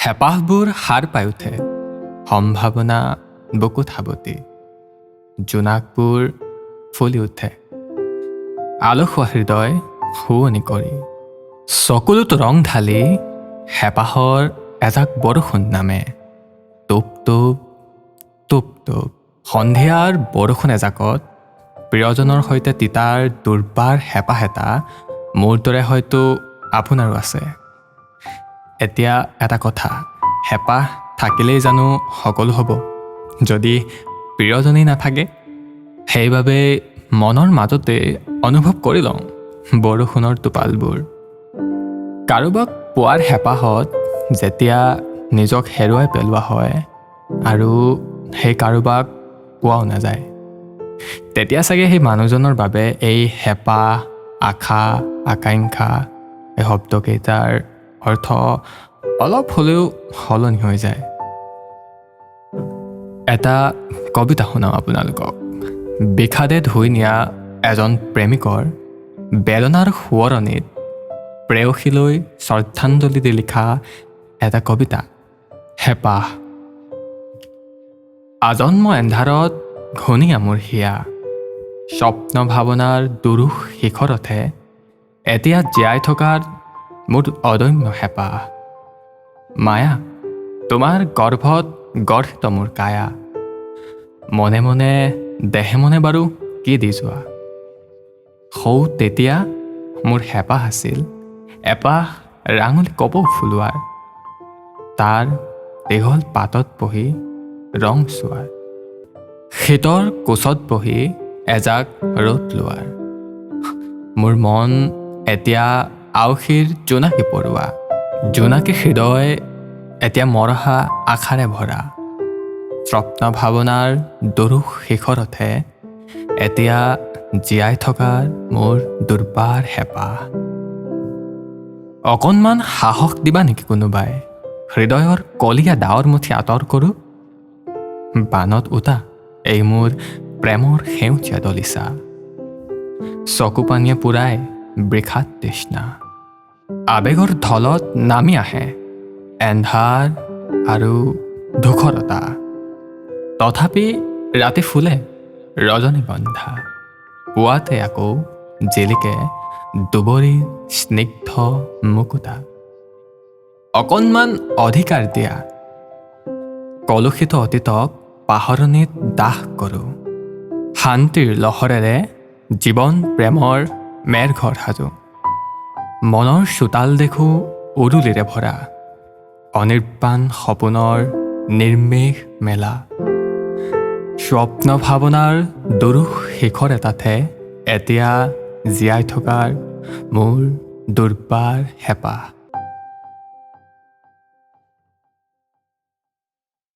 হেপাহবোৰ সাৰ পাই উঠে, সম্ভাৱনা বুকুত সাৱটি। জোনাকবোৰ ফুলি উঠে, আলসুৱা হৃদয় শুৱনি কৰি। চকুলোত ৰং ঢালি হেপাহৰ এজাক বৰষুণ নামে। টোপ টোপ টোপ টোপ। সন্ধিয়াৰ বৰষুণ এজাকত প্ৰিয়জনৰ সৈতে তিতাৰ দুৰ্বাৰ হেপাহ এটা মোৰ দৰে হয়তো আপোনাৰো আছে। এতিয়া এটা কথা, হেপাহ থাকিলেই জানো সকলো হ'ব? যদি প্ৰিয়জনী নাথাকে, সেইবাবে মনৰ মাজতে অনুভৱ কৰি লওঁ বৰষুণৰ টোপালবোৰ। কাৰোবাক পোৱাৰ হেপাহত যেতিয়া নিজক হেৰুৱাই পেলোৱা হয় আৰু সেই কাৰোবাক পোৱাও নাযায়, তেতিয়া চাগে সেই মানুহজনৰ বাবে এই হেপাহ, আশা, আকাংক্ষা এই শব্দকেইটাৰ অৰ্থ অলপ হ'লেও সলনি হৈ যায়। এটা কবিতা শুনাওঁ আপোনালোকক। বিষাদে ধুই নিয়া এজন প্ৰেমিকৰ বেদনাৰ সোঁৱৰণিত প্ৰেয়সীলৈ শ্ৰদ্ধাঞ্জলি দি লিখা এটা কবিতা, হেপাহ। আজন্ম এন্ধাৰত ঘূণীয়া মোৰ হিয়া, স্বপ্ন ভাৱনাৰ দুৰুহ শিখৰতহে এতিয়া জীয়াই থকাৰ মোৰ অদম্য হেপাহ। মায়া, তোমাৰ গৰ্ভত গঢ়িত মোৰ কায়া, মনে মনে দেহে মনে বাৰু কি দি যোৱা। সৌ তেতিয়া মোৰ হেপাহ আছিল এপাহ ৰাঙলী কপৌ ফুলোৱাৰ, তাৰ দীঘল পাতত বহি ৰং চোৱাৰ। শীতৰ কোচত বহি এজাক ৰ'দ লোৱাৰ। মোৰ মন এতিয়া আউসীৰ জোনাকী পৰুৱা, জোনাকী হৃদয় এতিয়া মৰহা আশাৰে ভৰা। স্বপ্ন ভাৱনাৰ দুৰুহ শিখৰতহে এতিয়া জীয়াই থকাৰ মোৰ দুৰ্বাৰ হেপাহ। অকণমান সাহস দিবা নেকি কোনোবাই? হৃদয়ৰ কলীয়া ডাৱৰ মুঠি আঁতৰ কৰোঁ। বানত উতা এই মোৰ প্ৰেমৰ সেউজীয়া দলিচা, চকু পানীয়ে পুৰাই বৃখাত তৃষ্ণা। আবেগৰ ঢলত নামি আহে এন্ধাৰ আৰু ধূসৰতা, তথাপি ৰাতি ফুলে ৰজনীগন্ধা। পুৱাতে আকৌ জিলিকে দুবৰি স্নিগ্ধ মুকুতা। অকণমান অধিকাৰ দিয়া, কলুষিত অতীতক পাহৰণিত দাহ কৰোঁ। শান্তিৰ লহৰেৰে জীৱন প্ৰেমৰ মেৰঘৰ সাজো। মনৰ চোতাল দেখোঁ উৰুলিৰে ভৰা, অনিৰ্বাণ সপোনৰ নিৰ্মেষ মেলা। স্বপ্ন ভাৱনাৰ দুৰুহ শিখৰ এটাতহে এতিয়া জীয়াই থকাৰ মোৰ দুৰ্বাৰ হেপাহ।